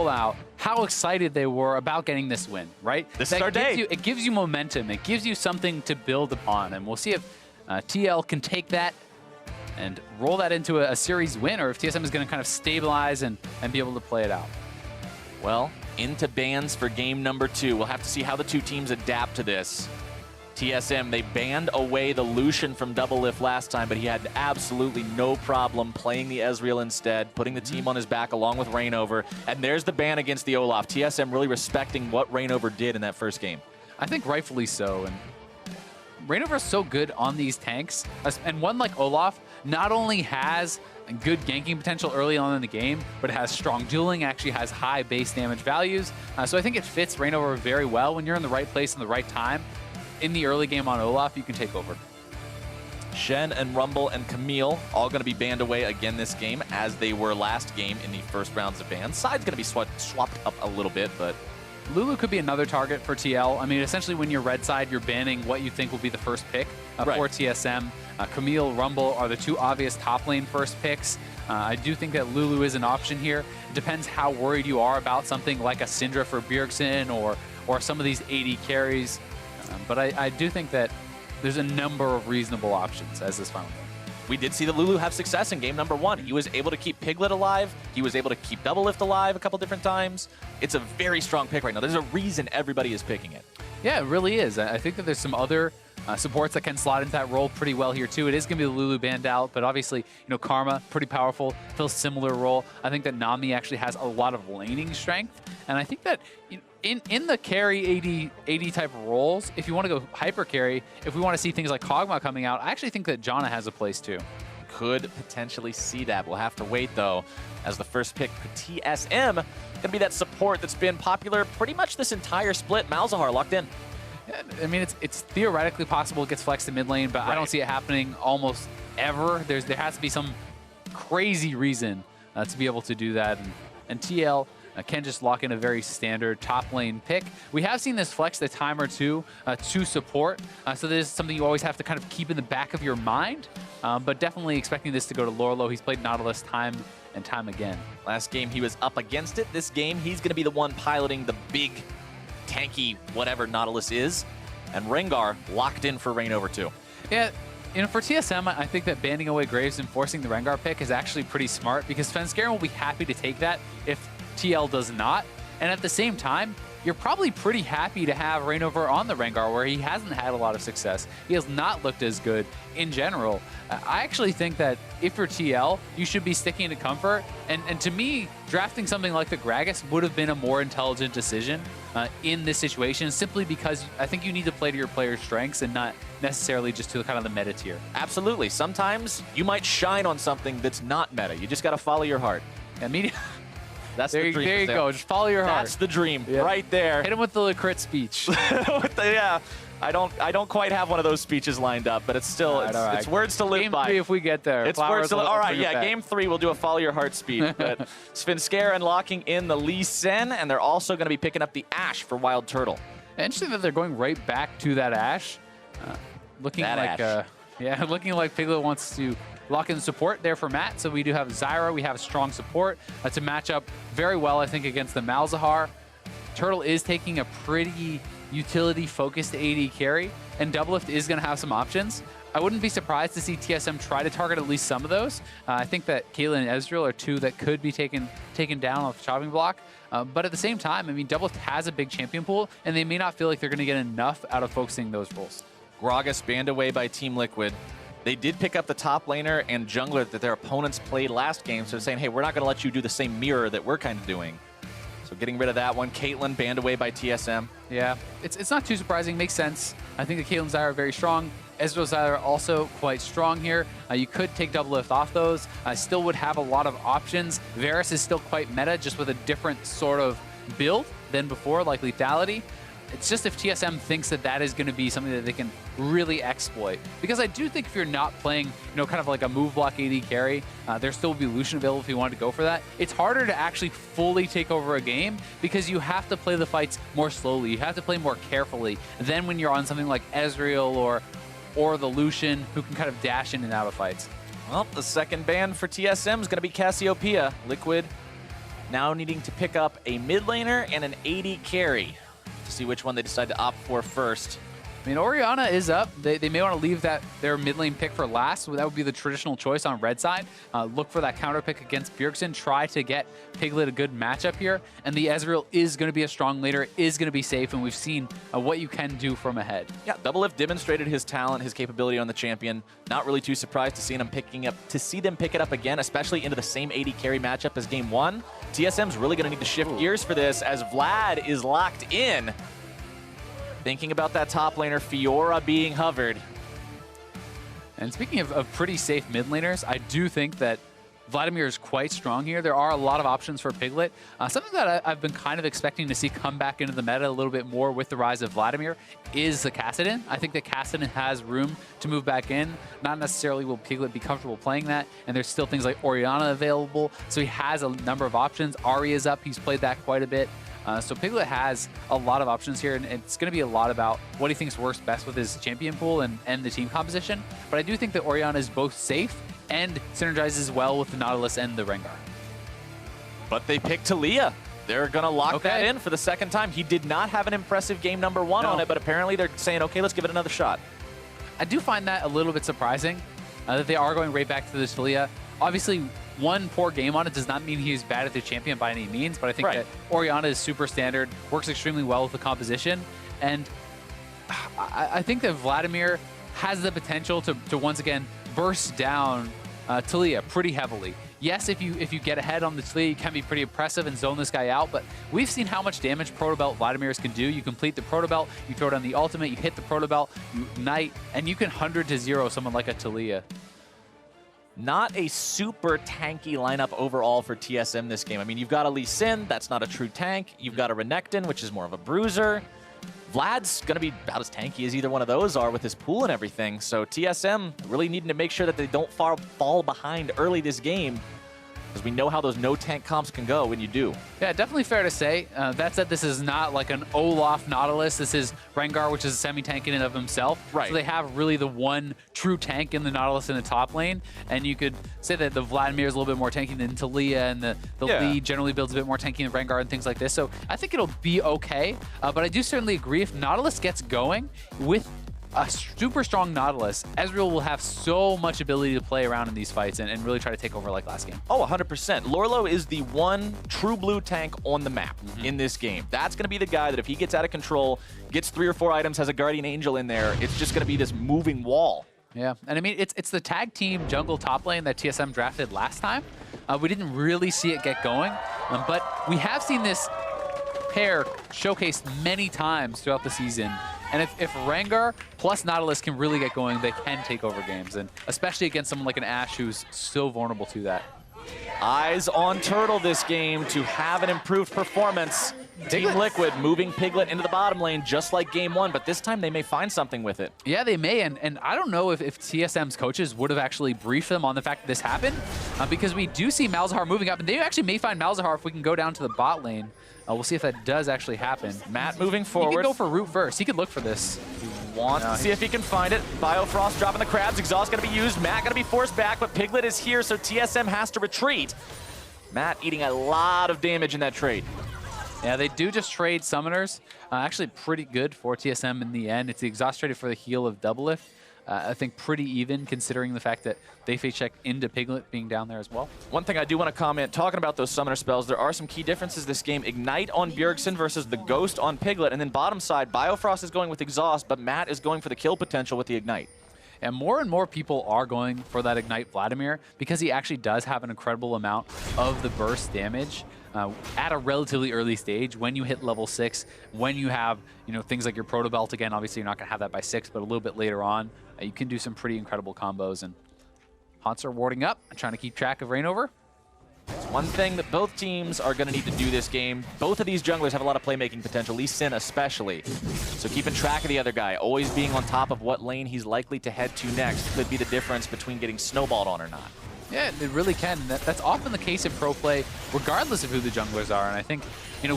out how excited they were about getting this win, right? This is our day. It gives you momentum. It gives you something to build upon. And we'll see if TL can take that and roll that into a series win, or if TSM is going to kind of stabilize and be able to play it out. Well, into bans for game number 2. We'll have to see how the two teams adapt to this. TSM, they banned away the Lucian from DoubleLift last time, but he had absolutely no problem playing the Ezreal instead, putting the team on his back along with ReignOver. And there's the ban against the Olaf. TSM really respecting what ReignOver did in that first game. I think rightfully so. And ReignOver is so good on these tanks. And one like Olaf not only has good ganking potential early on in the game, but it has strong dueling, actually has high base damage values. So I think it fits ReignOver very well. When you're in the right place in the right time, in the early game on Olaf, you can take over. Shen and Rumble and Camille all going to be banned away again this game, as they were last game in the first rounds of bans. Side's going to be swapped up a little bit, but Lourlo could be another target for TL. I mean, essentially when you're red side, you're banning what you think will be the first pick for TSM. Camille, Rumble are the two obvious top lane first picks. I do think that Lourlo is an option here. It depends how worried you are about something like a Syndra for Bjergsen or some of these AD carries. But I do think that there's a number of reasonable options as this final game. We did see the Lourlo have success in game number 1. He was able to keep Piglet alive. He was able to keep DoubleLift alive a couple different times. It's a very strong pick right now. There's a reason everybody is picking it. Yeah, it really is. I think that there's some other supports that can slot into that role pretty well here too. It is going to be the Lourlo banned out, but obviously, Karma, pretty powerful, fills similar role. I think that Nami actually has a lot of laning strength, and I think that in the carry AD type roles, if you want to go hyper carry, if we want to see things like Kog'Maw coming out, I actually think that Janna has a place too. Could potentially see that. We'll have to wait though, as the first pick for TSM going to be that support that's been popular pretty much this entire split. Malzahar locked in. Yeah, I mean, it's theoretically possible it gets flexed to mid lane, but I don't see it happening almost ever. There has to be some crazy reason to be able to do that, and TL can just lock in a very standard top lane pick. We have seen this flexed a time or two to support, so this is something you always have to kind of keep in the back of your mind, but definitely expecting this to go to Lourlo. He's played Nautilus time and time again. Last game he was up against it. This game he's going to be the one piloting the big, tanky, whatever Nautilus is, and Rengar locked in for ReignOver too. Yeah. For TSM, I think that banning away Graves and forcing the Rengar pick is actually pretty smart, because Svenskeren will be happy to take that if TL does not. And at the same time, you're probably pretty happy to have ReignOver on the Rengar, where he hasn't had a lot of success. He has not looked as good in general. I actually think that if you're TL, you should be sticking to comfort. And to me, drafting something like the Gragas would have been a more intelligent decision in this situation, simply because I think you need to play to your player's strengths and not necessarily just to kind of the meta tier. Absolutely. Sometimes you might shine on something that's not meta. You just got to follow your heart. That's the dream. There you go. Just follow your heart. That's the dream right there. Hit him with the crit speech. Yeah. I don't quite have one of those speeches lined up, but it's still it's words to live by. Game 3 if we get there. It's words to live. All right, yeah. Game 3 we'll do a follow your heart speech. But Svenskeren locking in the Lee Sin, and they're also going to be picking up the Ashe for WildTurtle. Interesting that they're going right back to that Ashe. Looking like Piglet wants to lock in support there for Matt. So we do have Zyra. We have strong support to match up very well, I think, against the Malzahar. Turtle is taking a pretty utility-focused AD carry, and DoubleLift is going to have some options. I wouldn't be surprised to see TSM try to target at least some of those. I think that Caitlyn and Ezreal are two that could be taken down off the chopping block. But at the same time, I mean, DoubleLift has a big champion pool, and they may not feel like they're going to get enough out of focusing those roles. Gragas banned away by Team Liquid. They did pick up the top laner and jungler that their opponents played last game, so they're saying, hey, we're not going to let you do the same mirror that we're kind of doing. So getting rid of that one. Caitlyn banned away by TSM. Yeah, it's not too surprising. Makes sense. I think the Caitlyn Zyra are very strong. Ezreal Zyra also quite strong here. You could take DoubleLift off those. Still would have a lot of options. Varus is still quite meta, just with a different sort of build than before, like lethality. It's just if TSM thinks that that is going to be something that they can really exploit. Because I do think if you're not playing, kind of like a move block AD carry, there still will be Lucian available if you wanted to go for that. It's harder to actually fully take over a game because you have to play the fights more slowly. You have to play more carefully than when you're on something like Ezreal or the Lucian, who can kind of dash in and out of fights. Well, the second ban for TSM is going to be Cassiopeia. Liquid now needing to pick up a mid laner and an AD carry to see which one they decide to opt for first. I mean, Orianna is up. They may want to leave their mid lane pick for last. So that would be the traditional choice on red side. Look for that counter pick against Bjergsen. Try to get Piglet a good matchup here. And the Ezreal is going to be a strong laner, is going to be safe, and we've seen what you can do from ahead. Yeah, DoubleLift demonstrated his talent, his capability on the champion. Not really too surprised to see them pick it up again, especially into the same AD carry matchup as game 1. TSM's really going to need to shift gears for this as Vlad is locked in. Thinking about that top laner, Fiora being hovered. And speaking of pretty safe mid laners, I do think that Vladimir is quite strong here. There are a lot of options for Piglet. Something that I've been kind of expecting to see come back into the meta a little bit more with the rise of Vladimir is the Kassadin. I think that Kassadin has room to move back in. Not necessarily will Piglet be comfortable playing that, and there's still things like Orianna available, so he has a number of options. Ahri is up. He's played that quite a bit. So Piglet has a lot of options here, and it's going to be a lot about what he thinks works best with his champion pool and the team composition. But I do think that Orianna is both safe and synergizes well with the Nautilus and the Rengar. But they picked Taliyah. They're going to lock that in for the second time. He did not have an impressive game number 1 on it, but apparently they're saying, okay, let's give it another shot. I do find that a little bit surprising that they are going right back to the Taliyah. Obviously, one poor game on it does not mean he's bad at the champion by any means, but I think that Orianna is super standard, works extremely well with the composition, and I think that Vladimir has the potential to once again burst down Taliyah pretty heavily. Yes, if you get ahead on the Taliyah, you can be pretty impressive and zone this guy out, but we've seen how much damage Proto Belt Vladimir's can do. You complete the Proto Belt, you throw down the ultimate, you hit the Proto Belt, you ignite, and you can 100-0 someone like a Taliyah. Not a super tanky lineup overall for TSM this game. I mean, you've got a Lee Sin, that's not a true tank. You've got a Renekton, which is more of a bruiser. Vlad's going to be about as tanky as either one of those are with his pool and everything. So TSM really needing to make sure that they don't fall behind early this game, because we know how those no-tank comps can go when you do. Yeah, definitely fair to say. That said, this is not like an Olaf Nautilus. This is Rengar, which is a semi-tank in and of himself. Right. So they have really the one true tank in the Nautilus in the top lane. And you could say that the Vladimir is a little bit more tanky than Taliyah, and the Lee generally builds a bit more tanky than Rengar and things like this. So I think it'll be okay. But I do certainly agree, if Nautilus gets going with a super strong Nautilus, Ezreal will have so much ability to play around in these fights and really try to take over like last game. Oh, 100%. Lourlo is the one true blue tank on the map in this game. That's going to be the guy that if he gets out of control, gets 3 or 4 items, has a Guardian Angel in there, it's just going to be this moving wall. Yeah, and I mean, it's the tag team jungle top lane that TSM drafted last time. We didn't really see it get going, but we have seen this pair showcased many times throughout the season. And if Rengar plus Nautilus can really get going, they can take over games, and especially against someone like an Ashe who's so vulnerable to that. Eyes on Turtle this game to have an improved performance. Team Liquid moving Piglet into the bottom lane just like game 1, but this time they may find something with it. Yeah, they may, and I don't know if TSM's coaches would have actually briefed them on the fact that this happened, because we do see Malzahar moving up, and they actually may find Malzahar if we can go down to the bot lane. We'll see if that does actually happen. Matt moving forward. He can go for root first. He could look for this. Wants to see if he can find it. Biofrost dropping the crabs. Exhaust going to be used. Matt going to be forced back, but Piglet is here, so TSM has to retreat. Matt eating a lot of damage in that trade. Yeah, they do just trade summoners. Actually pretty good for TSM in the end. It's the exhaust traded for the heal of DoubleLift. I think pretty even considering the fact that they face check into Piglet being down there as well. One thing I do want to comment, talking about those summoner spells, there are some key differences this game. Ignite on Bjergsen versus the Ghost on Piglet, and then bottom side, Biofrost is going with Exhaust, but Matt is going for the kill potential with the Ignite. And more people are going for that Ignite Vladimir because he actually does have an incredible amount of the burst damage at a relatively early stage. When you hit level 6, when you have things like your Proto Belt, again, obviously you're not going to have that by 6, but a little bit later on, you can do some pretty incredible combos. And Hauntzer warding up and trying to keep track of ReignOver. It's one thing that both teams are going to need to do this game. Both of these junglers have a lot of playmaking potential, Lee Sin especially. So keeping track of the other guy, always being on top of what lane he's likely to head to next could be the difference between getting snowballed on or not. Yeah, it really can. That's often the case in pro play, regardless of who the junglers are. And I think,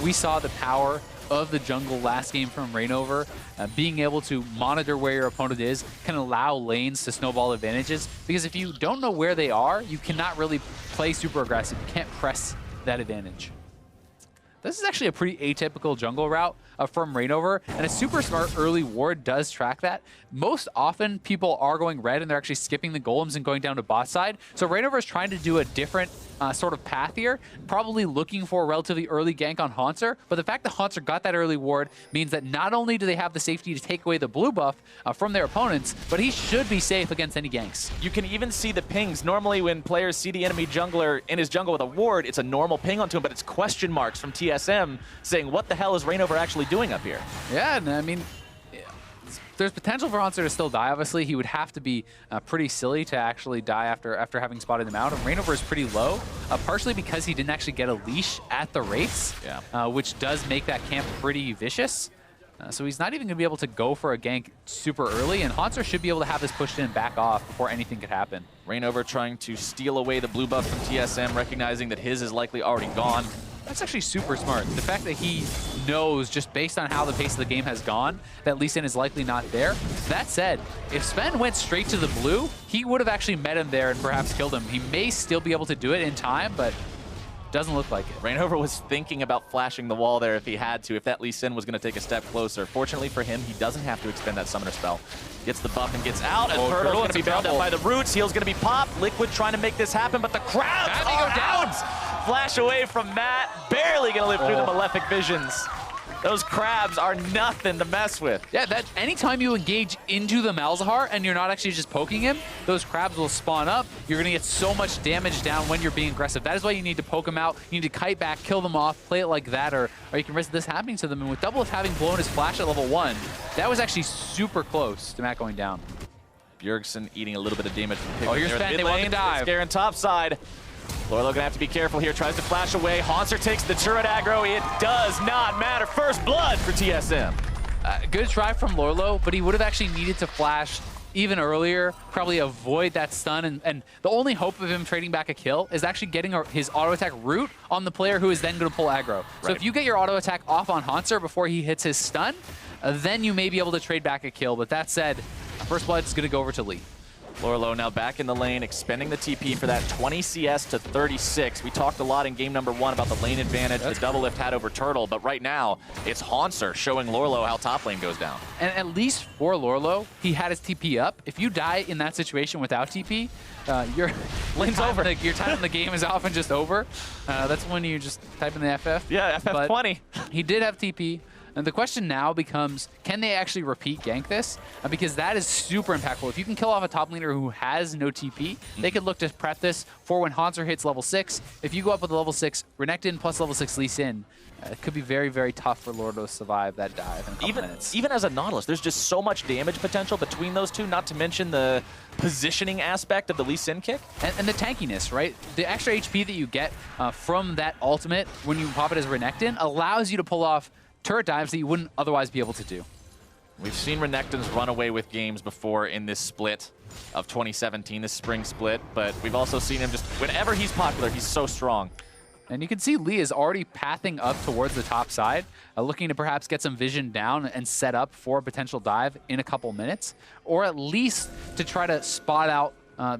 we saw the power of the jungle last game from ReignOver. Being able to monitor where your opponent is can allow lanes to snowball advantages, because if you don't know where they are, you cannot really play super aggressive. You can't press that advantage. This is actually a pretty atypical jungle route from ReignOver, and a super smart early ward does track that. Most often, people are going red and they're actually skipping the golems and going down to bot side. So ReignOver is trying to do a different sort of path here, probably looking for a relatively early gank on Hauntzer, but the fact that Hauntzer got that early ward means that not only do they have the safety to take away the blue buff from their opponents, but he should be safe against any ganks. You can even see the pings. Normally when players see the enemy jungler in his jungle with a ward, it's a normal ping onto him, but it's question marks from TSM saying, what the hell is ReignOver actually doing up here? Yeah, and I mean, there's potential for Hauntzer to still die, obviously. He would have to be pretty silly to actually die after having spotted him out. And ReignOver is pretty low, partially because he didn't actually get a leash at the race, which does make that camp pretty vicious. So he's not even going to be able to go for a gank super early, and Hauntzer should be able to have this pushed in and back off before anything could happen. ReignOver trying to steal away the blue buff from TSM, recognizing that his is likely already gone. That's actually super smart. The fact that he knows, just based on how the pace of the game has gone, that Lee Sin is likely not there. That said, if Sven went straight to the blue, he would have actually met him there and perhaps killed him. He may still be able to do it in time, but doesn't look like it. ReignOver was thinking about flashing the wall there if he had to, if that Lee Sin was going to take a step closer. Fortunately for him, he doesn't have to expend that summoner spell. Gets the buff and gets out, and Turtle's going to be bound up by the roots. Heal's going to be popped. Liquid trying to make this happen, but the crowds are out! Flash away from Matt, barely going to live through the malefic visions. Those crabs are nothing to mess with. Yeah, that anytime you engage into the Malzahar and you're not actually just poking him, those crabs will spawn up. You're going to get so much damage down when you're being aggressive. That is why you need to poke them out. You need to kite back, kill them off, play it like that, or you can risk this happening to them. And with DoubleLift having blown his flash at level 1, that was actually super close to Matt going down. Bjergsen eating a little bit of damage from Piglet. Oh, here's Sven. They want to dive. Svenskeren top side. Lourlo gonna have to be careful here, tries to flash away. Hauntzer takes the turret aggro. It does not matter. First blood for TSM. Good try from Lourlo, but he would have actually needed to flash even earlier, probably avoid that stun, and the only hope of him trading back a kill is actually getting his auto attack root on the player who is then going to pull aggro. So if you get your auto attack off on Hauntzer before he hits his stun, then you may be able to trade back a kill. But that said, first blood is going to go over to Lee. Lourlo now back in the lane, expending the TP for that 20 CS to 36. We talked a lot in game number 1 about the lane advantage that DoubleLift had over Turtle, but right now it's Hauntzer showing Lourlo how top lane goes down. And at least for Lourlo, he had his TP up. If you die in that situation without TP, your time in the game is often just over. That's when you just type in the FF. Yeah, FF20. He did have TP. And the question now becomes, can they actually repeat gank this? Because that is super impactful. If you can kill off a top laner who has no TP, they could look to prep this for when Hauntzer hits level 6. If you go up with a level 6 Renekton plus level 6 Lee Sin, it could be very, very tough for Lourlo to survive that dive in a couple minutes. Even as a Nautilus, there's just so much damage potential between those two, not to mention the positioning aspect of the Lee Sin kick. And the tankiness, right? The extra HP that you get from that ultimate when you pop it as Renekton allows you to pull off turret dives that you wouldn't otherwise be able to do. We've seen Renektons run away with games before in this split of 2017, this spring split, but we've also seen him just, whenever he's popular, he's so strong. And you can see Lee is already pathing up towards the top side, looking to perhaps get some vision down and set up for a potential dive in a couple minutes, or at least to try to spot out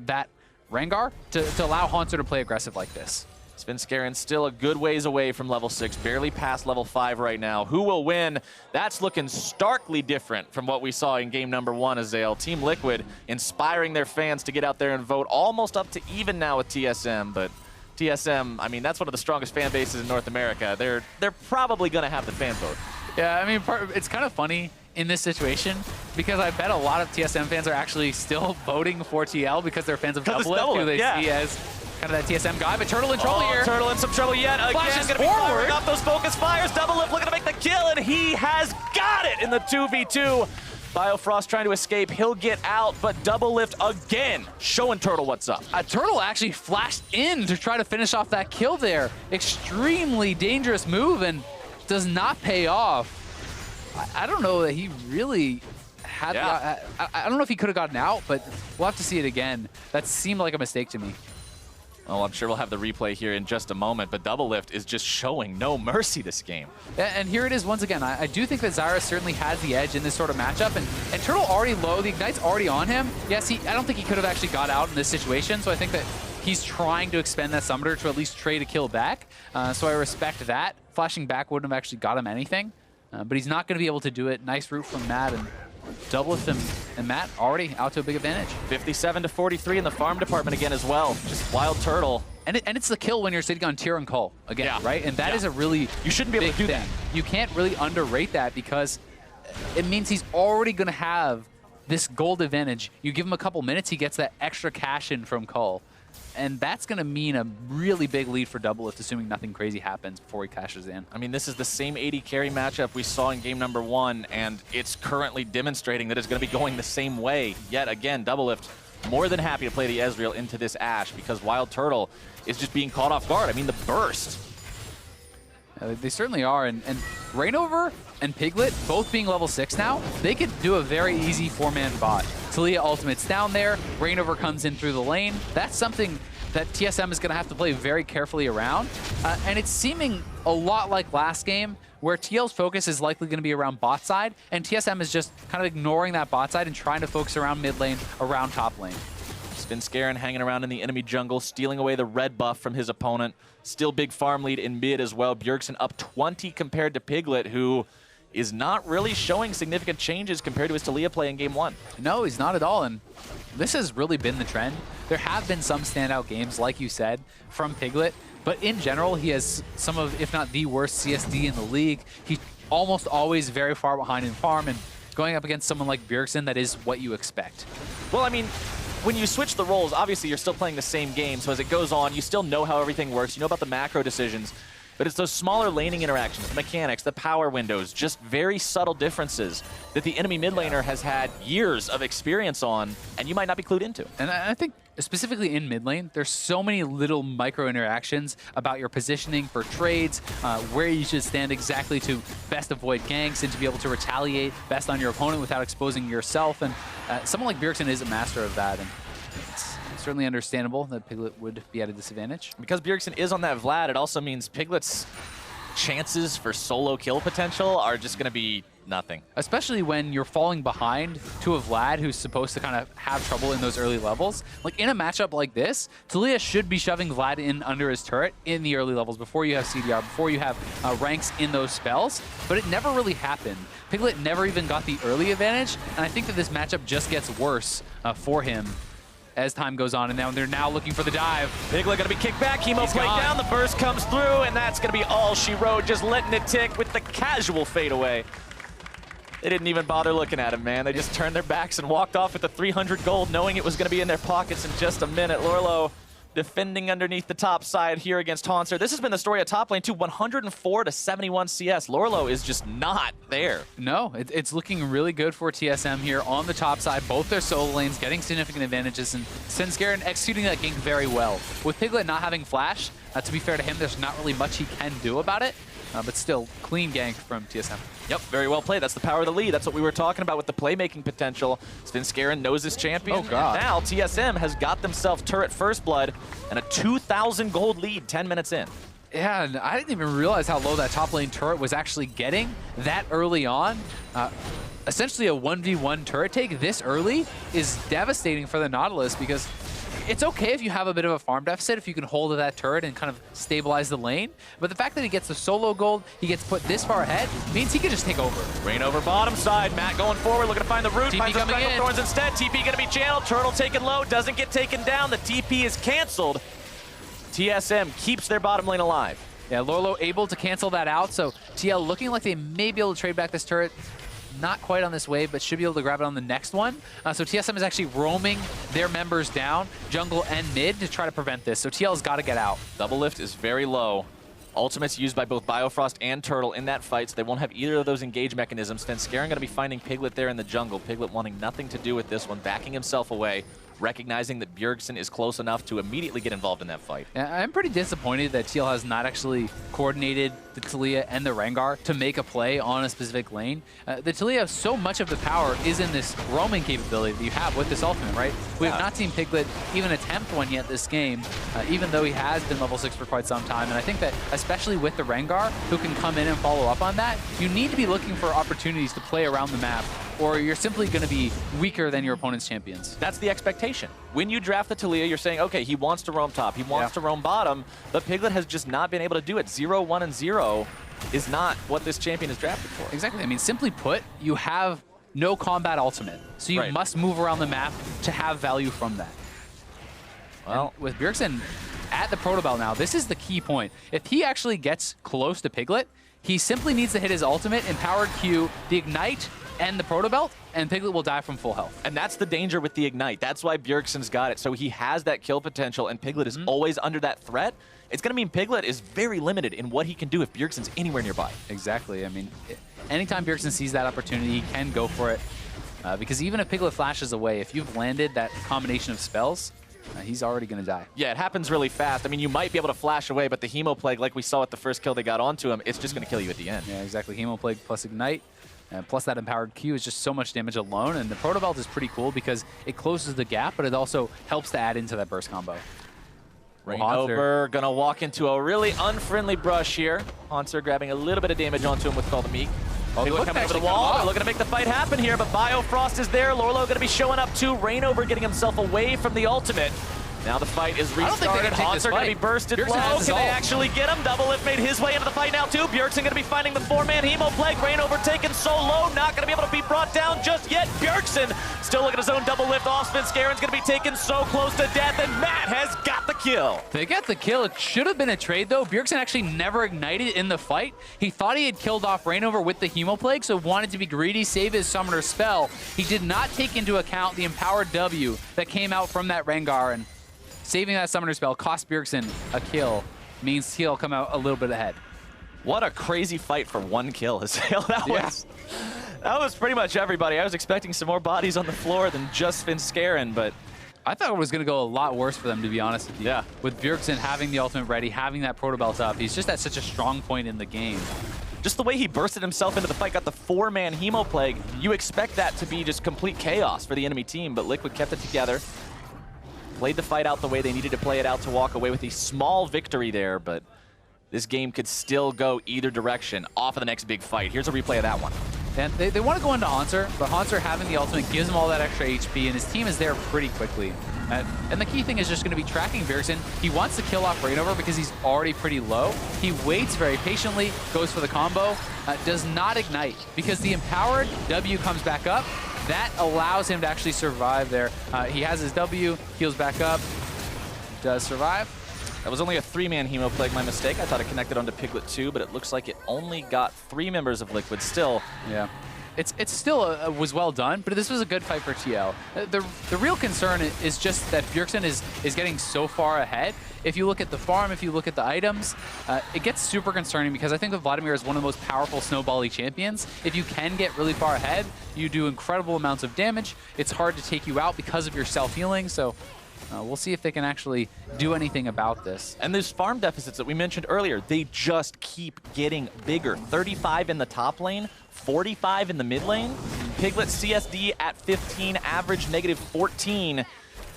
that Rengar to allow Hauntzer to play aggressive like this. Svenskeren still a good ways away from level 6, barely past level 5 right now. Who will win? That's looking starkly different from what we saw in game number 1, Azael. Team Liquid inspiring their fans to get out there and vote, almost up to even now with TSM, but TSM, I mean, that's one of the strongest fan bases in North America. They're probably going to have the fan vote. Yeah, I mean, it's kind of funny in this situation because I bet a lot of TSM fans are actually still voting for TL because they're fans of DoubleLift, who they see as kind of that TSM guy, but Turtle in trouble here. Turtle in some trouble yet. Again, going to be firing off those focus fires. DoubleLift looking to make the kill, and he has got it in the 2v2. Biofrost trying to escape. He'll get out, but DoubleLift again showing Turtle what's up. Turtle actually flashed in to try to finish off that kill there. Extremely dangerous move and does not pay off. I don't know that he really had... I don't know if he could have gotten out, but we'll have to see it again. That seemed like a mistake to me. Oh, I'm sure we'll have the replay here in just a moment, but DoubleLift is just showing no mercy this game. And here it is once again. I do think that Zyra certainly has the edge in this sort of matchup, and Turtle already low, the Ignite's already on him. Yes, I don't think he could have actually got out in this situation, so I think that he's trying to expend that summoner to at least trade a kill back. So I respect that. flashing back wouldn't have actually got him anything. But he's not going to be able to do it. Nice route from Matt, and DoubleLift and Matt already out to a big advantage. 57-43 in the farm department again as well. Just WildTurtle. And it's the kill when you're sitting on tier and Cole again, right? And that is a really You shouldn't be able to do that. You can't really underrate that because it means he's already going to have this gold advantage. You give him a couple minutes, he gets that extra cash in from Cole. And that's going to mean a really big lead for DoubleLift, assuming nothing crazy happens before he cashes in. I mean, this is the same AD carry matchup we saw in game number 1, and it's currently demonstrating that it's going to be going the same way. Yet again, DoubleLift more than happy to play the Ezreal into this Ashe because WildTurtle is just being caught off guard. I mean, the burst. They certainly are, and ReignOver and Piglet, both being level 6 now, they could do a very easy 4-man bot. Taliyah ultimate's down there, ReignOver comes in through the lane. That's something that TSM is going to have to play very carefully around, and it's seeming a lot like last game, where TL's focus is likely going to be around bot side, and TSM is just kind of ignoring that bot side and trying to focus around mid lane, around top lane. Svenskeren hanging around in the enemy jungle, stealing away the red buff from his opponent. Still big farm lead in mid as well. Bjergsen up 20 compared to Piglet, who is not really showing significant changes compared to his Taliyah play in game 1. No, he's not at all, and this has really been the trend. There have been some standout games, like you said, from Piglet, but in general, he has some of, if not the worst CSD in the league. He's almost always very far behind in farm, and going up against someone like Bjergsen, that is what you expect. Well, I mean, when you switch the roles, obviously you're still playing the same game, so as it goes on, you still know how everything works, you know about the macro decisions, but it's those smaller laning interactions, the mechanics, the power windows, just very subtle differences that the enemy mid laner has had years of experience on, and you might not be clued into. And I think specifically in mid lane, there's so many little micro interactions about your positioning for trades, where you should stand exactly to best avoid ganks and to be able to retaliate best on your opponent without exposing yourself. And someone like Bjergsen is a master of that. And it's certainly understandable that Piglet would be at a disadvantage. Because Bjergsen is on that Vlad, it also means Piglet's chances for solo kill potential are just going to be nothing. Especially when you're falling behind to a Vlad who's supposed to kind of have trouble in those early levels. Like in a matchup like this, Taliyah should be shoving Vlad in under his turret in the early levels before you have CDR, before you have ranks in those spells, but it never really happened. Piglet never even got the early advantage, and I think that this matchup just gets worse for him as time goes on, and now they're looking for the dive. Piglet gonna be kicked back, Chemo plate down, the burst comes through, and that's gonna be all she wrote, just letting it tick with the casual fade away. They didn't even bother looking at him, man. They just turned their backs and walked off with the 300 gold, knowing it was gonna be in their pockets in just a minute. Lourlo defending underneath the top side here against Hauntzer. This has been the story of top lane too, 104 to 71 CS. Lourlo is just not there. No, it's looking really good for TSM here on the top side. Both their solo lanes getting significant advantages, and Svenskeren executing that gank very well. With Piglet not having flash, to be fair to him, there's not really much he can do about it, but still, clean gank from TSM. Yep, very well played. That's the power of the lead. That's what we were talking about with the playmaking potential. Svenskeren knows his champion. Oh, God. And now TSM has got themselves turret first blood and a 2,000 gold lead 10 minutes in. Yeah, and I didn't even realize how low that top lane turret was actually getting that early on. Essentially a 1v1 turret take this early is devastating for the Nautilus, because it's okay if you have a bit of a farm deficit, if you can hold that turret and kind of stabilize the lane. But the fact that he gets the solo gold, he gets put this far ahead, means he can just take over. ReignOver bottom side. Matt going forward, looking to find the root. TP Finds the coming in. Thorns instead. TP going to be channeled. Turtle taken low. Doesn't get taken down. The TP is canceled. TSM keeps their bottom lane alive. Yeah, Lourlo able to cancel that out. So TL looking like they may be able to trade back this turret. Not quite on this wave, but should be able to grab it on the next one. So TSM is actually roaming their members down, jungle and mid, to try to prevent this. So TL's got to get out. DoubleLift is very low. Ultimates used by both Biofrost and Turtle in that fight, so they won't have either of those engage mechanisms. Svenskeren going to be finding Piglet there in the jungle. Piglet wanting nothing to do with this one, backing himself away, recognizing that Bjergsen is close enough to immediately get involved in that fight. Yeah, I'm pretty disappointed that TL has not actually coordinated the Taliyah and the Rengar to make a play on a specific lane. The Taliyah, so much of the power is in this roaming capability that you have with this ultimate, right? We have not seen Piglet even attempt one yet this game, even though he has been level 6 for quite some time. And I think that, especially with the Rengar, who can come in and follow up on that, you need to be looking for opportunities to play around the map, or you're simply going to be weaker than your opponent's champions. That's the expectation. When you draft the Taliyah, you're saying, okay, he wants to roam top, he wants to roam bottom, but Piglet has just not been able to do it. 0, 1, and 0 is not what this champion is drafted for. Exactly. I mean, simply put, you have no combat ultimate. So you must move around the map to have value from that. Well, and with Bjergsen at the Proto Belt now, this is the key point. If he actually gets close to Piglet, he simply needs to hit his ultimate, Empowered Q, the Ignite, and the Proto Belt, and Piglet will die from full health. And that's the danger with the Ignite. That's why Bjergsen's got it. So he has that kill potential, and Piglet is always under that threat. It's going to mean Piglet is very limited in what he can do if Bjergsen's anywhere nearby. Exactly. I mean, anytime Bjergsen sees that opportunity, he can go for it. Because even if Piglet flashes away, if you've landed that combination of spells, he's already going to die. Yeah, it happens really fast. I mean, you might be able to flash away, but the Hemoplague, like we saw with the first kill they got onto him, it's just going to kill you at the end. Yeah, exactly. Hemoplague plus Ignite, plus that Empowered Q is just so much damage alone. And the Proto Belt is pretty cool because it closes the gap, but it also helps to add into that burst combo. ReignOver going to walk into a really unfriendly brush here. Hauntzer grabbing a little bit of damage onto him with Call the Meek. Piglet coming over the wall. They're looking to make the fight happen here, but Biofrost is there. Lourlo going to be showing up too. ReignOver getting himself away from the ultimate. Now the fight is restarted. Hauntzer going to be bursted low. Can they actually get him? DoubleLift made his way into the fight now too. Bjergsen going to be finding the 4-man Hemoplague. ReignOver taken so low, not going to be able to be brought down just yet. Bjergsen still looking at his own DoubleLift off. Svenskeren's going to be taken so close to death, and Matt has got the kill. They get the kill. It should have been a trade though. Bjergsen actually never ignited in the fight. He thought he had killed off ReignOver with the Hemoplague, so wanted to be greedy, save his summoner spell. He did not take into account the empowered W that came out from that Rengar, and saving that summoner spell cost Bjergsen a kill, means he'll come out a little bit ahead. What a crazy fight for one kill, Azael. That was pretty much everybody. I was expecting some more bodies on the floor than just Svenskeren, but I thought it was going to go a lot worse for them, to be honest with you. Yeah. With Bjergsen having the ultimate ready, having that Proto Belt up, he's just at such a strong point in the game. Just the way he bursted himself into the fight, got the 4-man Hemoplague, you expect that to be just complete chaos for the enemy team, but Liquid kept it together. Played the fight out the way they needed to play it out to walk away with a small victory there, but this game could still go either direction off of the next big fight. Here's a replay of that one. And they want to go into Hauntzer, but Hauntzer having the ultimate gives him all that extra HP, and his team is there pretty quickly. And the key thing is just going to be tracking Bjergsen. He wants to kill off ReignOver because he's already pretty low. He waits very patiently, goes for the combo, does not ignite because the empowered W comes back up. That allows him to actually survive there. He has his W, heals back up, does survive. That was only a 3-man Hemoplague, my mistake. I thought it connected onto Piglet too, but it looks like it only got 3 members of Liquid still. Yeah. It's still was well done, but this was a good fight for TL. The real concern is just that Bjergsen is getting so far ahead. If you look at the farm, if you look at the items, it gets super concerning because I think that Vladimir is one of the most powerful snowbally champions. If you can get really far ahead, you do incredible amounts of damage. It's hard to take you out because of your self-healing, so we'll see if they can actually do anything about this. And those farm deficits that we mentioned earlier, they just keep getting bigger. 35 in the top lane, 45 in the mid lane. Piglet CSD at 15, average negative 14.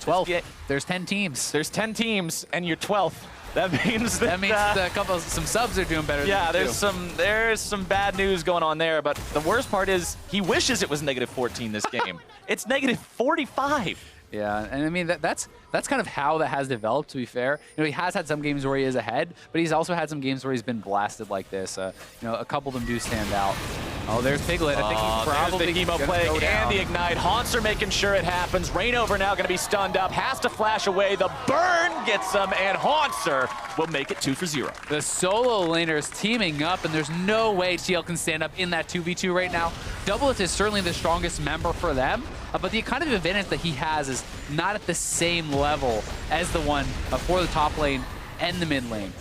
12. There's 10 teams. There's 10 teams, and you're 12th. That means that some subs are doing better. Yeah, than there's some bad news going on there. But the worst part is he wishes it was negative 14 this game. It's negative 45. Yeah, and I mean that's kind of how that has developed. To be fair, he has had some games where he is ahead, but he's also had some games where he's been blasted like this. A couple of them do stand out. Oh, there's Piglet. I think he's probably the Hemoplague and the Ignite. Hauntzer making sure it happens. ReignOver now going to be stunned up, has to flash away. The burn gets him, and Hauntzer will make it 2-0. The solo laners teaming up, and there's no way TL can stand up in that 2v2 right now. DoubleLift is certainly the strongest member for them, but the kind of advantage that he has is not at the same level as the one for the top lane and the mid lane.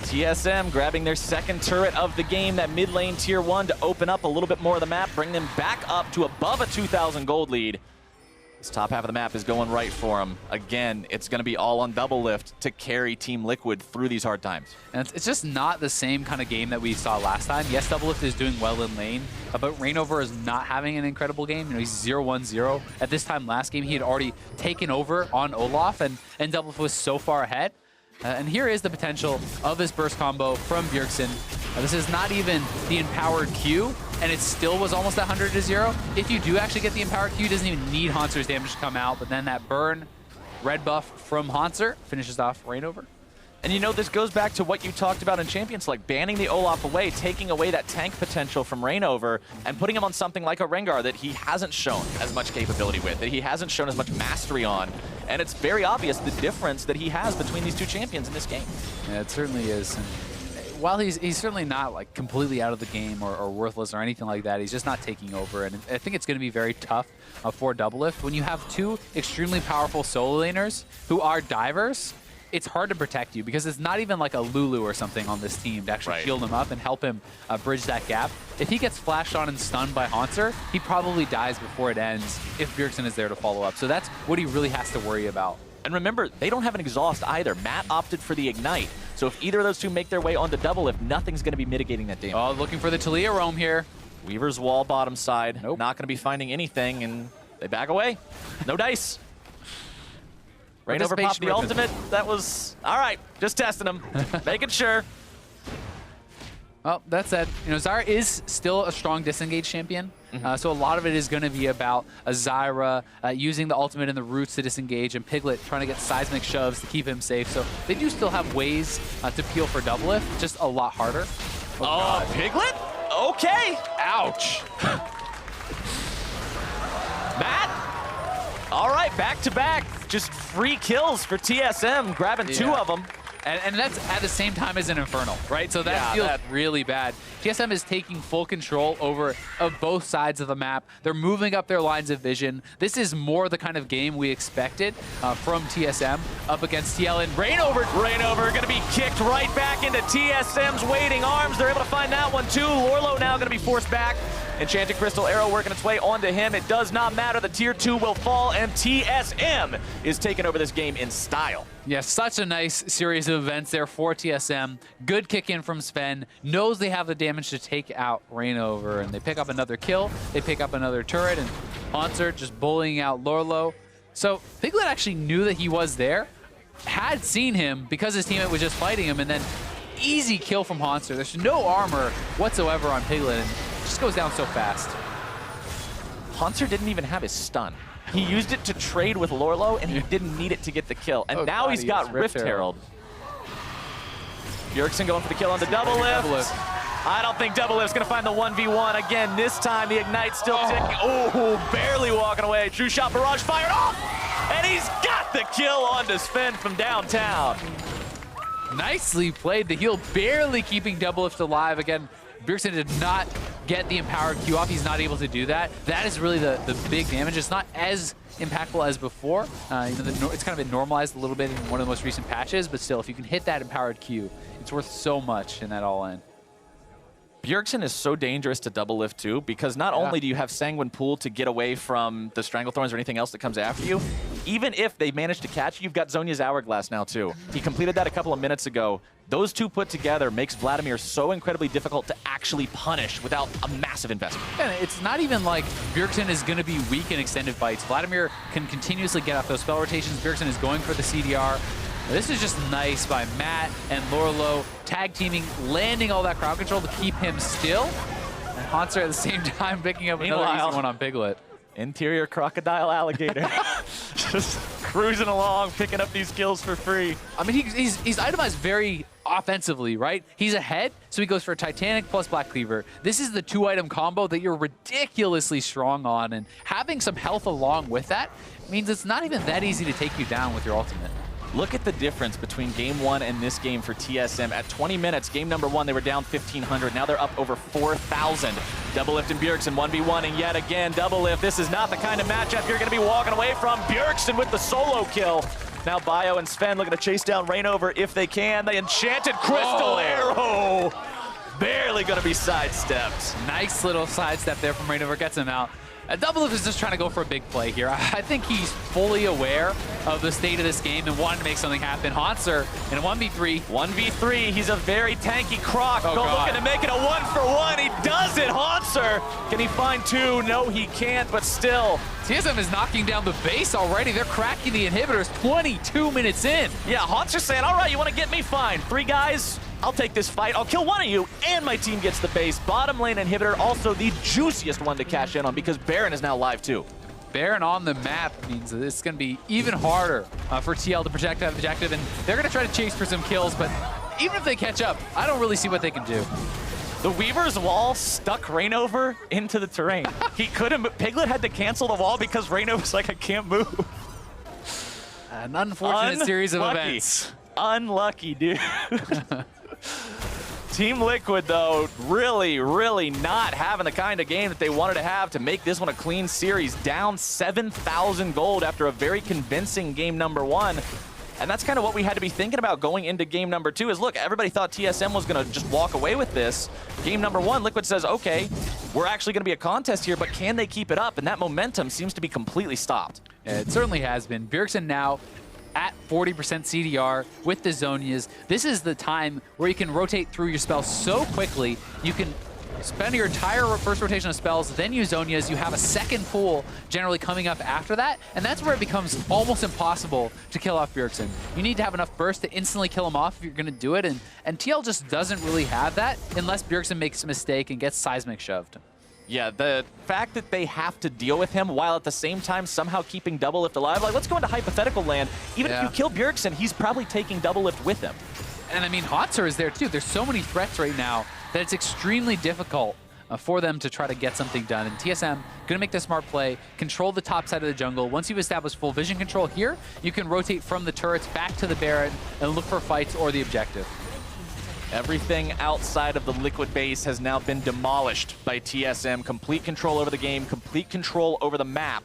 TSM grabbing their second turret of the game, that mid lane tier 1 to open up a little bit more of the map, bring them back up to above a 2,000 gold lead. This top half of the map is going right for them. Again, it's going to be all on DoubleLift to carry Team Liquid through these hard times. And it's just not the same kind of game that we saw last time. Yes, DoubleLift is doing well in lane, but ReignOver is not having an incredible game. He's 0-1-0. At this time last game, he had already taken over on Olaf, and DoubleLift was so far ahead. And here is the potential of this burst combo from Bjergsen. This is not even the empowered Q, and it still was almost 100-0. If you do actually get the empowered Q, it doesn't even need Hauntzer's damage to come out, but then that burn, red buff from Hauntzer finishes off ReignOver. And you know, this goes back to what you talked about in Champions, like banning the Olaf away, taking away that tank potential from ReignOver, and putting him on something like a Rengar that he hasn't shown as much capability with, that he hasn't shown as much mastery on. And it's very obvious the difference that he has between these two champions in this game. Yeah, it certainly is. And while he's certainly not like completely out of the game or worthless or anything like that, he's just not taking over. And I think it's going to be very tough for DoubleLift. When you have two extremely powerful solo laners who are divers, it's hard to protect you because it's not even like a Lourlo or something on this team to actually shield him up and help him bridge that gap. If he gets flashed on and stunned by Hauntzer, he probably dies before it ends if Bjergsen is there to follow up. So that's what he really has to worry about. And remember, they don't have an exhaust either. Matt opted for the Ignite. So if either of those two make their way onto DoubleLift, nothing's going to be mitigating that damage. Oh, looking for the Taliyah roam here. Weaver's wall bottom side. Nope. Not going to be finding anything, and they back away. No dice. ReignOver popped the ultimate. That was, all right, just testing him, making sure. Well, that said, you know, Zyra is still a strong disengage champion. So a lot of it is going to be about a Zyra using the ultimate and the roots to disengage, and Piglet trying to get seismic shoves to keep him safe. So they do still have ways to peel for DoubleLift, just a lot harder. Oh, Piglet? Okay. Ouch. Matt? All right, back-to-back. Just free kills for TSM, grabbing two of them. And that's at the same time as an Infernal, right? So that feels really bad. TSM is taking full control over both sides of the map. They're moving up their lines of vision. This is more the kind of game we expected from TSM up against TL. And ReignOver going to be kicked right back into TSM's waiting arms. They're able to find that one too. Lourlo now going to be forced back. Enchanted Crystal Arrow working its way onto him. It does not matter. The tier 2 will fall, and TSM is taking over this game in style. Yeah, such a nice series of events there for TSM. Good kick in from Sven. Knows they have the damage to take out ReignOver, and they pick up another kill. They pick up another turret, and Hauntzer just bullying out Lourlo. So Piglet actually knew that he was there, had seen him because his teammate was just fighting him, and then easy kill from Hauntzer. There's no armor whatsoever on Piglet, and just goes down so fast. Hauntzer didn't even have his stun. He used it to trade with Lourlo, and he didn't need it to get the kill. And now he's got Rift Herald. Bjergsen going for the kill on the DoubleLift. I don't think DoubleLift's going to find the 1v1 again. This time, the Ignite's still ticking. Oh, barely walking away. True shot barrage fired off, and he's got the kill onto Sven from downtown. Nicely played. The heal barely keeping DoubleLift alive. Again, Bjergsen did not get the empowered Q off. He's not able to do that. That is really the big damage. It's not as impactful as before. You know, it's kind of been normalized a little bit in one of the most recent patches, but still, if you can hit that empowered Q, it's worth so much in that all-in. Bjergsen is so dangerous to DoubleLift too, because not only do you have Sanguine Pool to get away from the Stranglethorns or anything else that comes after you, even if they manage to catch you, you've got Zhonya's Hourglass now too. He completed that a couple of minutes ago. Those two put together makes Vladimir so incredibly difficult to actually punish without a massive investment. And it's not even like Bjergsen is going to be weak in extended fights. Vladimir can continuously get off those spell rotations. Bjergsen is going for the CDR. This is just nice by Matt and Lourlo, tag teaming, landing all that crowd control to keep him still. And Hauntzer at the same time picking up another easy one on Piglet. Interior crocodile alligator. Just cruising along, picking up these kills for free. I mean, he's itemized very offensively, right? He's ahead, so he goes for Titanic plus Black Cleaver. This is the 2-item combo that you're ridiculously strong on, and having some health along with that means it's not even that easy to take you down with your ultimate. Look at the difference between game 1 and this game for TSM. At 20 minutes, game number 1, they were down 1,500. Now they're up over 4,000. DoubleLift and Bjergsen 1v1, and yet again, DoubleLift. This is not the kind of matchup you're going to be walking away from. Bjergsen with the solo kill. Now Bio and Sven looking to chase down ReignOver if they can. The Enchanted Crystal Arrow. Barely going to be sidestepped. Nice little sidestep there from ReignOver, gets him out. DoubleLift is just trying to go for a big play here. I think he's fully aware of the state of this game and wanted to make something happen. Hauntzer in a 1v3. 1v3, he's a very tanky Croc. Looking to make it a 1-for-1. He does it, Hauntzer. Can he find 2? No, he can't, but still. TSM is knocking down the base already. They're cracking the inhibitors 22 minutes in. Yeah, Hauntzer saying, all right, you want to get me? Fine. 3 guys. I'll take this fight. I'll kill one of you, and my team gets the base. Bottom lane inhibitor, also the juiciest one to cash in on because Baron is now live too. Baron on the map means that it's going to be even harder for TL to protect that objective, and they're going to try to chase for some kills, but even if they catch up, I don't really see what they can do. The Weaver's wall stuck ReignOver into the terrain. He couldn't, Piglet had to cancel the wall because ReignOver's like, I can't move. An unfortunate series of events. Unlucky, dude. Team Liquid, though, really not having the kind of game that they wanted to have to make this one a clean series. Down 7,000 gold after a very convincing game number 1. And that's kind of what we had to be thinking about going into game number 2 is, look, everybody thought TSM was going to just walk away with this. Game number 1, Liquid says, okay, we're actually going to be a contest here, but can they keep it up? And that momentum seems to be completely stopped. It certainly has been. Bjergsen now at 40% CDR with the Zhonya's. This is the time where you can rotate through your spells so quickly. You can spend your entire first rotation of spells, then use Zhonya's. You have a second pool generally coming up after that, and that's where it becomes almost impossible to kill off Bjergsen. You need to have enough burst to instantly kill him off if you're going to do it, and TL just doesn't really have that unless Bjergsen makes a mistake and gets seismic shoved. Yeah, the fact that they have to deal with him while at the same time somehow keeping DoubleLift alive, like, let's go into hypothetical land. Even if you kill Bjergsen, he's probably taking DoubleLift with him. And I mean, Hauntzer is there too. There's so many threats right now that it's extremely difficult for them to try to get something done. And TSM gonna make the smart play, control the top side of the jungle. Once you've established full vision control here, you can rotate from the turrets back to the Baron and look for fights or the objective. Everything outside of the Liquid base has now been demolished by TSM. Complete control over the game, complete control over the map.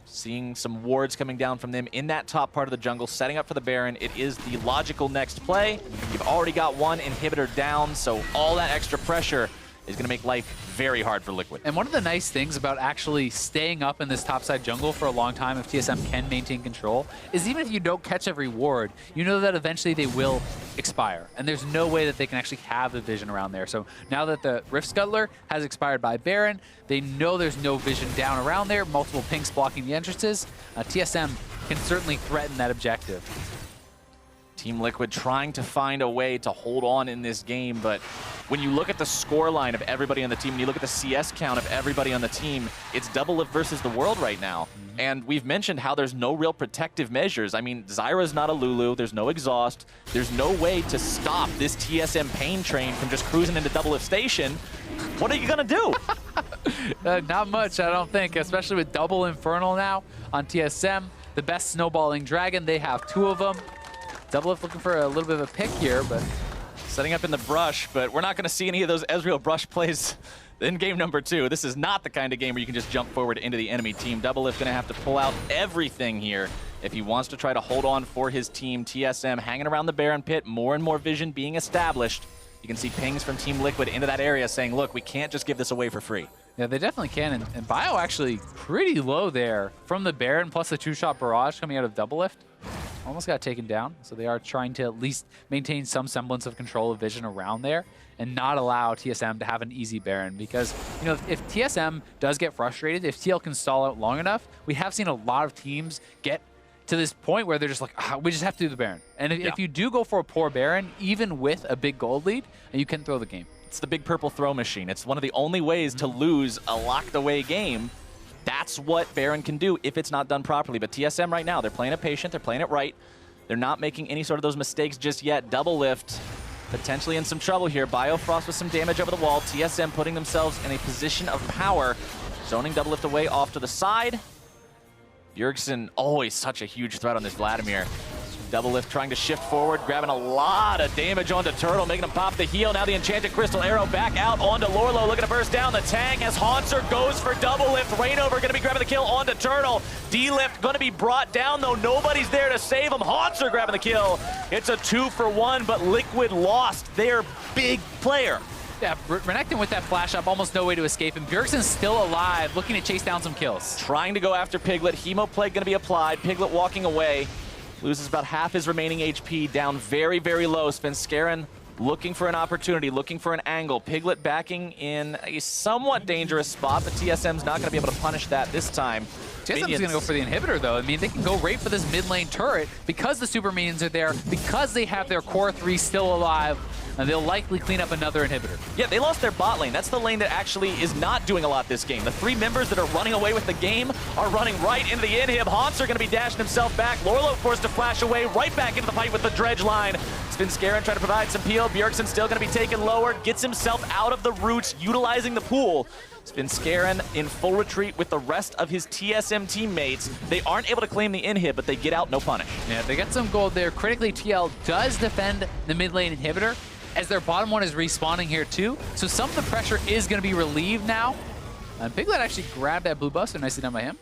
Seeing some wards coming down from them in that top part of the jungle, setting up for the Baron. It is the logical next play. You've already got one inhibitor down, so all that extra pressure is going to make life very hard for Liquid. And one of the nice things about actually staying up in this topside jungle for a long time, if TSM can maintain control, is even if you don't catch every ward, you know that eventually they will expire. And there's no way that they can actually have the vision around there. So now that the Rift Scuttler has expired by Baron, they know there's no vision down around there, multiple pinks blocking the entrances. TSM can certainly threaten that objective. Team Liquid trying to find a way to hold on in this game, but when you look at the score line of everybody on the team, and you look at the CS count of everybody on the team, it's DoubleLift versus the world right now. And we've mentioned how there's no real protective measures. I mean, Zyra's not a Lourlo, there's no exhaust, there's no way to stop this TSM pain train from just cruising into DoubleLift station. What are you gonna do? Not much, I don't think, especially with double Infernal now on TSM. The best snowballing dragon, they have 2 of them. DoubleLift looking for a little bit of a pick here, but setting up in the brush, but we're not going to see any of those Ezreal brush plays in game number 2. This is not the kind of game where you can just jump forward into the enemy team. DoubleLift going to have to pull out everything here if he wants to try to hold on for his team. TSM hanging around the Baron pit, more and more vision being established. You can see pings from Team Liquid into that area saying, look, we can't just give this away for free. Yeah, they definitely can, and Bio actually pretty low there from the Baron, plus the 2-shot barrage coming out of DoubleLift. Almost got taken down, so they are trying to at least maintain some semblance of control of vision around there and not allow TSM to have an easy Baron, because, you know, if TSM does get frustrated, if TL can stall out long enough, we have seen a lot of teams get to this point where they're just like, we just have to do the Baron. And if you do go for a poor Baron, even with a big gold lead, you can throw the game. It's the big purple throw machine. It's one of the only ways to lose a locked away game. That's what Baron can do if it's not done properly. But TSM right now, they're playing it patient, they're playing it right. They're not making any sort of those mistakes just yet. DoubleLift potentially in some trouble here. Biofrost with some damage over the wall. TSM putting themselves in a position of power. Zoning DoubleLift away off to the side. Bjergsen, always such a huge threat on this Vladimir. DoubleLift trying to shift forward, grabbing a lot of damage onto Turtle, making him pop the heal. Now the Enchanted Crystal Arrow back out onto Lourlo, looking to burst down the Tang as Hauntzer goes for DoubleLift. ReignOver going to be grabbing the kill onto Turtle. D-Lift going to be brought down, though nobody's there to save him. Hauntzer grabbing the kill. It's a 2-for-1, but Liquid lost their big player. Yeah, Renekton with that flash up, almost no way to escape him. Bjergsen's still alive, looking to chase down some kills. Trying to go after Piglet. Hemoplague going to be applied. Piglet walking away. Loses about half his remaining HP, down very, very low. Svenskeren looking for an opportunity, looking for an angle. Piglet backing in a somewhat dangerous spot, but TSM's not going to be able to punish that this time. TSM's going to go for the inhibitor, though. I mean, they can go right for this mid lane turret because the super minions are there, because they have their core 3 still alive. and they'll likely clean up another inhibitor. Yeah, they lost their bot lane. That's the lane that actually is not doing a lot this game. The 3 members that are running away with the game are running right into the inhib. Hauntzer going to be dashing himself back. Lourlo forced to flash away, right back into the fight with the dredge line. Svenskeren trying to provide some peel. Bjergsen still going to be taken lower, gets himself out of the roots, utilizing the pool. Svenskeren in full retreat with the rest of his TSM teammates. They aren't able to claim the inhib, but they get out no punish. Yeah, they get some gold there. Critically, TL does defend the mid lane inhibitor, as their bottom one is respawning here too. So some of the pressure is going to be relieved now. And Piglet actually grabbed that blue buff, so nicely done by him.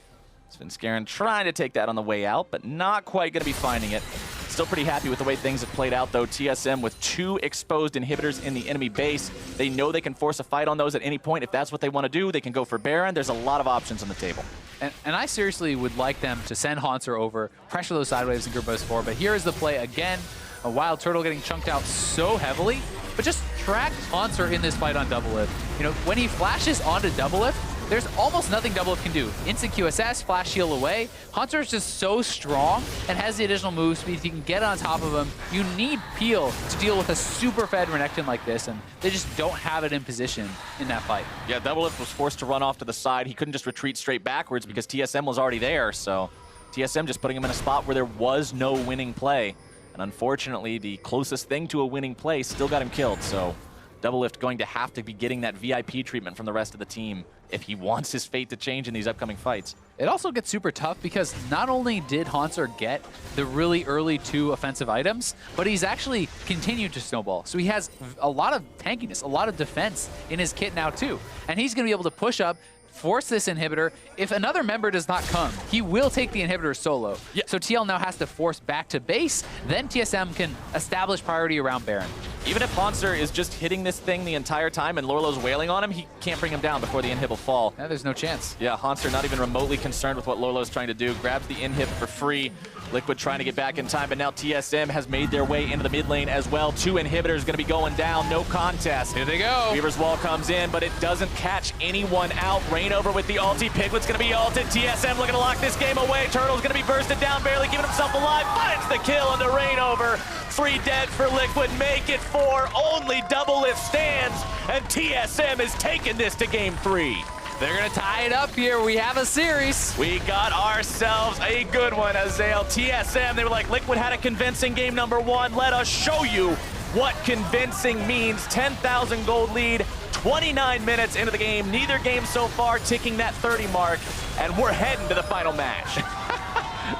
Svenskeren trying to take that on the way out, but not quite going to be finding it. Still pretty happy with the way things have played out, though. TSM with 2 exposed inhibitors in the enemy base. They know they can force a fight on those at any point. If that's what they want to do, they can go for Baron. There's a lot of options on the table. And I seriously would like them to send Hauntzer over, pressure those side waves and group us forward. But here is the play again. A WildTurtle getting chunked out so heavily, but just track Hauntzer in this fight on DoubleLift. You know, when he flashes onto DoubleLift, there's almost nothing DoubleLift can do. Instant QSS, flash heal away. Hauntzer is just so strong and has the additional move speed. You can get on top of him. You need peel to deal with a super fed Renekton like this, and they just don't have it in position in that fight. Yeah, DoubleLift was forced to run off to the side. He couldn't just retreat straight backwards because TSM was already there, so TSM just putting him in a spot where there was no winning play. And unfortunately, the closest thing to a winning play still got him killed, so DoubleLift going to have to be getting that VIP treatment from the rest of the team if he wants his fate to change in these upcoming fights. It also gets super tough because not only did Hauntzer get the really early 2 offensive items, but he's actually continued to snowball. So he has a lot of tankiness, a lot of defense in his kit now too. And he's going to be able to push up, force this inhibitor. If another member does not come, he will take the inhibitor solo. Yeah. So TL now has to force back to base, then TSM can establish priority around Baron. Even if Hauntzer is just hitting this thing the entire time and Lourlo's wailing on him, he can't bring him down before the inhib will fall. Yeah, there's no chance. Yeah, Hauntzer not even remotely concerned with what Lourlo's trying to do. Grabs the inhib for free. Liquid trying to get back in time, but now TSM has made their way into the mid lane as well. 2 inhibitors going to be going down, no contest. Here they go. Weaver's Wall comes in, but it doesn't catch anyone out. ReignOver with the ulti. Piglet's going to be ulted. TSM looking to lock this game away. Turtle's going to be bursted down, barely keeping himself alive. Finds the kill into ReignOver. 3 dead for Liquid. Make it 4. Only DoubleLift stands, and TSM is taking this to game 3. They're going to tie it up here. We have a series. We got ourselves a good one, Azael. TSM, they were like, Liquid had a convincing game number 1. Let us show you what convincing means. 10,000 gold lead, 29 minutes into the game. Neither game so far ticking that 30 mark, and we're heading to the final match.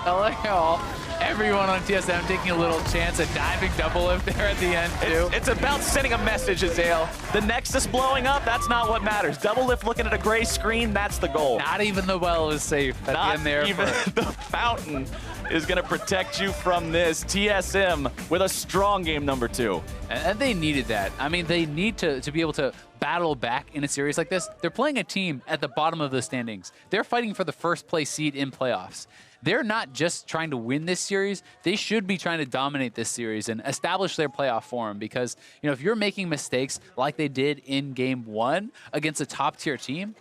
I like how everyone on TSM taking a little chance at diving DoubleLift there at the end, too. It's about sending a message, Azael. The Nexus blowing up, that's not what matters. DoubleLift looking at a gray screen, that's the goal. Not even the well is safe at the end there. Not even the fountain is going to protect you from this. TSM with a strong game number 2. And they needed that. I mean, they need to be able to battle back in a series like this. They're playing a team at the bottom of the standings. They're fighting for the first place seed in playoffs. They're not just trying to win this series. They should be trying to dominate this series and establish their playoff form, because, you know, if you're making mistakes like they did in game 1 against a top tier team,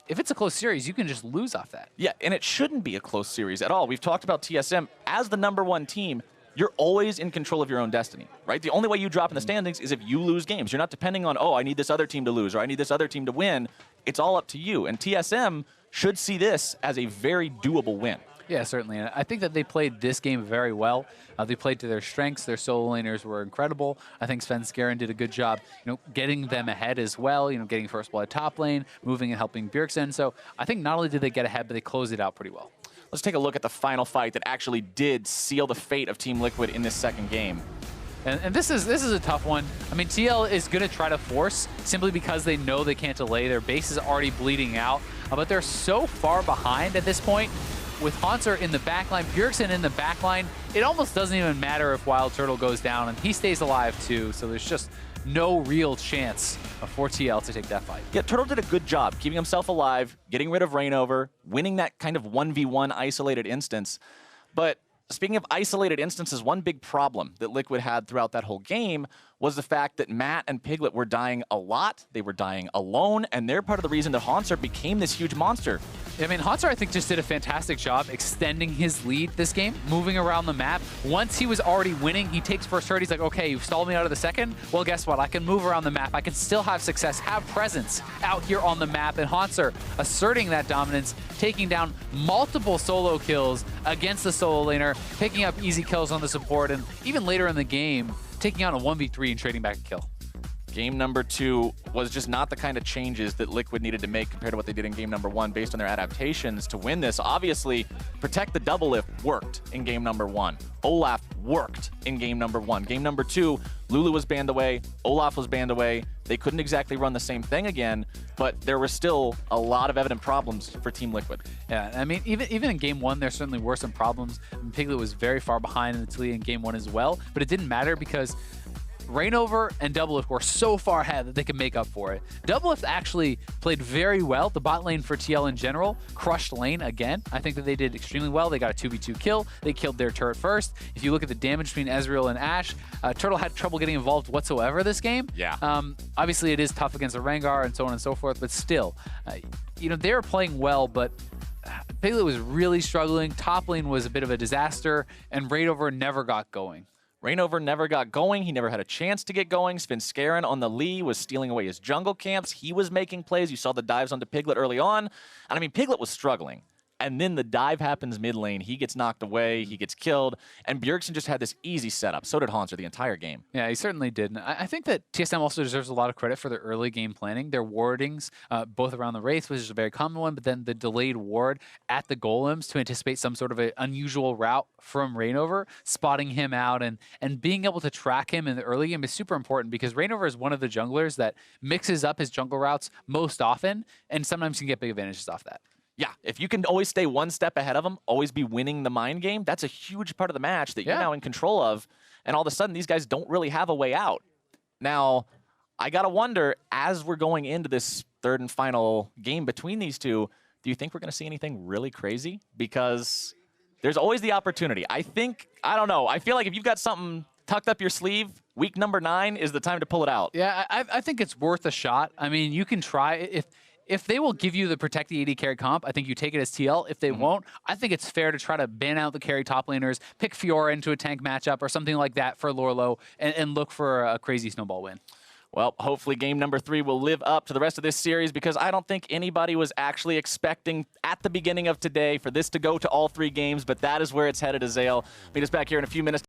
if it's a close series, you can just lose off that. Yeah, and it shouldn't be a close series at all. We've talked about TSM as the number 1 team. You're always in control of your own destiny, right? The only way you drop in the standings is if you lose games. You're not depending on, oh, I need this other team to lose or I need this other team to win. It's all up to you. And TSM should see this as a very doable win. Yeah, certainly. And I think that they played this game very well. They played to their strengths. Their solo laners were incredible. I think Svenskeren did a good job, you know, getting them ahead as well, you know, getting first blood top lane, moving and helping Bjergsen. So I think not only did they get ahead, but they closed it out pretty well. Let's take a look at the final fight that actually did seal the fate of Team Liquid in this second game. And this is a tough one. I mean, TL is going to try to force simply because they know they can't delay. Their base is already bleeding out, but they're so far behind at this point. With Hauntzer in the backline, Bjergsen in the backline, it almost doesn't even matter if WildTurtle goes down, and he stays alive too, so there's just no real chance for TL to take that fight. Yeah, Turtle did a good job keeping himself alive, getting rid of ReignOver, winning that kind of 1v1 isolated instance. But speaking of isolated instances, one big problem that Liquid had throughout that whole game was the fact that Matt and Piglet were dying a lot, they were dying alone, and they're part of the reason that Hauntzer became this huge monster. I mean, Hauntzer, I think, just did a fantastic job extending his lead this game, moving around the map. Once he was already winning, he takes first turret. He's like, okay, you've stalled me out of the second? Well, guess what? I can move around the map. I can still have success, have presence out here on the map. And Hauntzer asserting that dominance, taking down multiple solo kills against the solo laner, picking up easy kills on the support, and even later in the game, taking out a 1v3 and trading back a kill. Game number 2 was just not the kind of changes that Liquid needed to make compared to what they did in game number 1 based on their adaptations to win this. Obviously, protect the DoubleLift worked in game number 1. Olaf worked in game number 1. Game number 2, Lourlo was banned away, Olaf was banned away. They couldn't exactly run the same thing again, but there were still a lot of evident problems for Team Liquid. Yeah, I mean, even in game 1, there certainly were some problems. Piglet was very far behind in the Taliyah in game 1 as well, but it didn't matter because ReignOver and DoubleLift were so far ahead that they could make up for it. DoubleLift actually played very well. The bot lane for TL in general crushed lane again. I think that they did extremely well. They got a 2v2 kill. They killed their turret first. If you look at the damage between Ezreal and Ashe, Turtle had trouble getting involved whatsoever this game. Yeah. Obviously, it is tough against a Rengar and so on and so forth, but still, you know, they were playing well, but Piglet was really struggling. Top lane was a bit of a disaster, and ReignOver never got going. ReignOver never got going. He never had a chance to get going. Svenskeren on the Lee was stealing away his jungle camps. He was making plays. You saw the dives onto Piglet early on. And I mean, Piglet was struggling. And then the dive happens mid lane. He gets knocked away. He gets killed. And Bjergsen just had this easy setup. So did Hauntzer the entire game. Yeah, he certainly did. And I think that TSM also deserves a lot of credit for their early game planning. Their wardings, both around the Wraith, which is a very common one, but then the delayed ward at the golems to anticipate some sort of an unusual route from ReignOver, spotting him out and being able to track him in the early game is super important because ReignOver is one of the junglers that mixes up his jungle routes most often, and sometimes you can get big advantages off that. Yeah, if you can always stay one step ahead of them, always be winning the mind game, that's a huge part of the match that you're now in control of. And all of a sudden, these guys don't really have a way out. Now, I got to wonder, as we're going into this third and final game between these two, do you think we're going to see anything really crazy? Because there's always the opportunity. I don't know. I feel like if you've got something tucked up your sleeve, week number 9 is the time to pull it out. Yeah, I think it's worth a shot. I mean, you can try. If they will give you the protect the AD carry comp, I think you take it as TL. If they won't, I think it's fair to try to ban out the carry top laners, pick Fiora into a tank matchup or something like that for Lourlo, and look for a crazy snowball win. Well, hopefully game number 3 will live up to the rest of this series because I don't think anybody was actually expecting at the beginning of today for this to go to all 3 games, but that is where it's headed, Azael. Meet us back here in a few minutes.